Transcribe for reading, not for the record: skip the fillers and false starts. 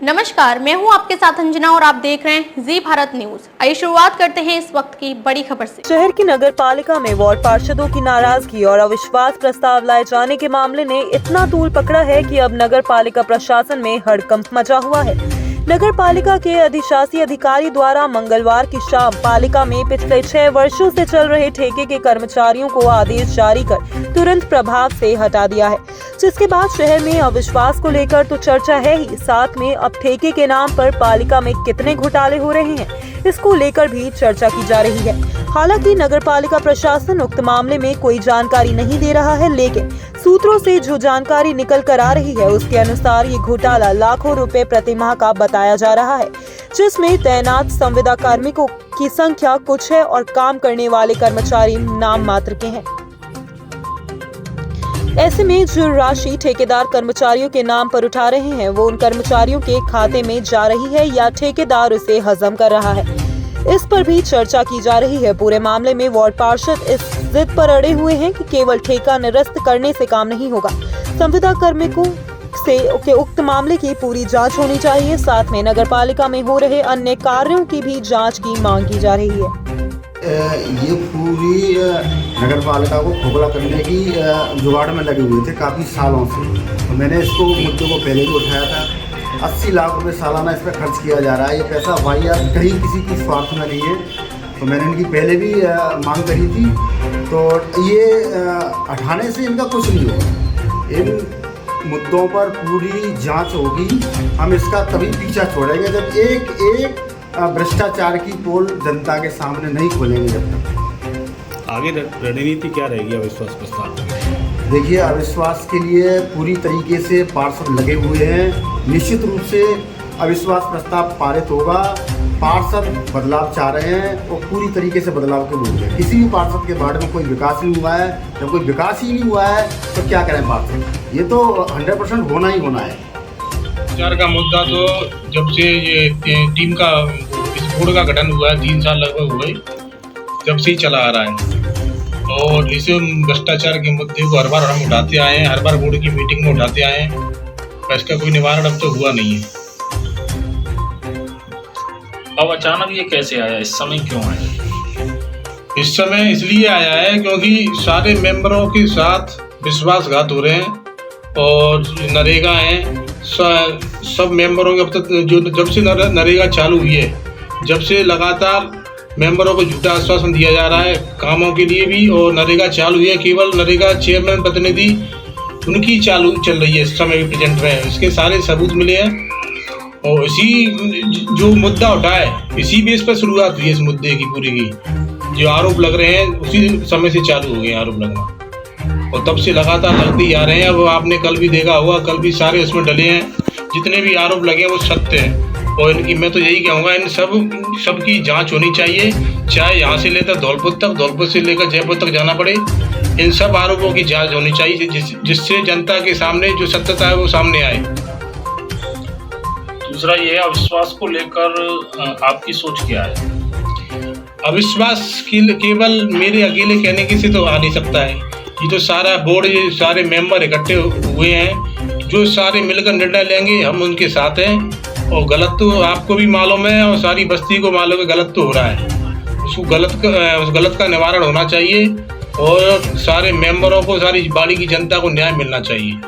नमस्कार, मैं हूं आपके साथ अंजना और आप देख रहे हैं जी भारत न्यूज। आइए शुरुआत करते हैं इस वक्त की बड़ी खबर से। शहर की नगर पालिका में वार्ड पार्षदों की नाराजगी और अविश्वास प्रस्ताव लाए जाने के मामले ने इतना तूल पकड़ा है कि अब नगर पालिका प्रशासन में हड़कंप मचा हुआ है। नगर पालिका के अधिशासी अधिकारी द्वारा मंगलवार की शाम पालिका में पिछले 6 वर्षों से चल रहे ठेके के कर्मचारियों को आदेश जारी कर तुरंत प्रभाव से हटा दिया है, जिसके बाद शहर में अविश्वास को लेकर तो चर्चा है ही, साथ में अब ठेके के नाम पर पालिका में कितने घोटाले हो रहे हैं इसको लेकर भी चर्चा की जा रही है। हालांकि नगर पालिका प्रशासन उक्त मामले में कोई जानकारी नहीं दे रहा है, लेकिन सूत्रों से जो जानकारी निकल कर आ रही है उसके अनुसार ये घोटाला लाखों रुपए प्रतिमाह का बताया जा रहा है, जिसमें तैनात संविदा कार्मिकों की संख्या कुछ है और काम करने वाले कर्मचारी नाम मात्र के हैं। ऐसे में जो राशि ठेकेदार कर्मचारियों के नाम पर उठा रहे हैं वो उन कर्मचारियों के खाते में जा रही है या ठेकेदार उसे हजम कर रहा है, इस पर भी चर्चा की जा रही है। पूरे मामले में वार्ड पार्षद इस जिद पर अड़े हुए हैं कि केवल ठेका निरस्त करने से काम नहीं होगा, संविदा कार्मिकों से उक्त मामले की पूरी जांच होनी चाहिए। साथ में नगर पालिका में हो रहे अन्य कार्यों की भी जांच की मांग की जा रही है। ये पूरी नगर पालिका को खोखला करने की जुगाड़ में लगे हुए थे काफ़ी सालों से। तो मैंने इसको मुद्दे को पहले भी उठाया था। 80 लाख रुपए सालाना इस पर खर्च किया जा रहा है। ये पैसा वाहियात कहीं किसी की स्वार्थ में नहीं है। तो मैंने इनकी पहले भी मांग करी थी, तो ये हटाने से इनका कुछ नहीं होगा। इन मुद्दों पर पूरी जांच होगी। हम इसका तभी पीछा छोड़ेंगे जब एक भ्रष्टाचार की पोल जनता के सामने नहीं खोलेंगे। जब तक आगे रणनीति क्या रहेगी अविश्वास प्रस्ताव? देखिए, अविश्वास के लिए पूरी तरीके से पार्षद लगे हुए हैं। निश्चित रूप से अविश्वास प्रस्ताव पारित होगा। पार्षद बदलाव चाह रहे हैं और पूरी तरीके से बदलाव के मूड में। किसी भी पार्षद के बारे में कोई विकास नहीं हुआ है। जब कोई विकास ही नहीं हुआ है तो क्या करें पार्षद? ये तो 100% होना ही होना है। भ्रष्टाचार का मुद्दा तो जब से ये टीम का इस बोर्ड का गठन हुआ है, 3 साल लगभग हुए, जब से ही चला आ रहा है। और इस भ्रष्टाचार के मुद्दे को हर बार हम उठाते आए हैं, हर बार बोर्ड की मीटिंग में उठाते आए हैं, पर इसका कोई निवारण अब तो हुआ नहीं है। अब अचानक ये कैसे आया? इस समय क्यों आया? इस समय इसलिए आया है क्योंकि सारे मेंबरों के साथ विश्वासघात हो रहे हैं और नरेगा हैं। सब मेंबरों के अब तक जो जब से नरेगा चालू हुई है, जब से लगातार मेंबरों को झूठा आश्वासन दिया जा रहा है कामों के लिए भी, और नरेगा चालू हुई है, केवल नरेगा चेयरमैन प्रतिनिधि उनकी चालू चल रही है इस समय भी प्रेजेंट में। इसके सारे सबूत मिले हैं और इसी जो मुद्दा उठा है इसी बेस पर शुरुआत हुई है इस मुद्दे की पूरी की। जो आरोप लग रहे हैं उसी समय से चालू हो गए आरोप लगना और तब से लगातार लगते ही आ रहे हैं। अब आपने कल भी देखा होगा, कल भी सारे उसमें डले हैं। जितने भी आरोप लगे हैं वो सत्य हैं और इनकी मैं तो यही कहूँगा, इन सब की जांच होनी चाहिए। चाहे यहाँ से लेकर धौलपुर तक, धौलपुर से लेकर जयपुर तक जाना पड़े, इन सब आरोपों की जांच होनी चाहिए जिससे जनता के सामने जो सत्यता है वो सामने आए। दूसरा ये अविश्वास को लेकर आपकी सोच क्या है? अविश्वास केवल मेरे अकेले कहने की से तो आ नहीं सकता है। ये तो सारा बोर्ड, ये सारे मेंबर इकट्ठे हुए हैं, जो सारे मिलकर निर्णय लेंगे, हम उनके साथ हैं। और गलत तो आपको भी मालूम है और सारी बस्ती को मालूम है गलत तो हो रहा है। उस गलत का निवारण होना चाहिए और सारे मेंबरों को, सारी बाड़ी की जनता को न्याय मिलना चाहिए।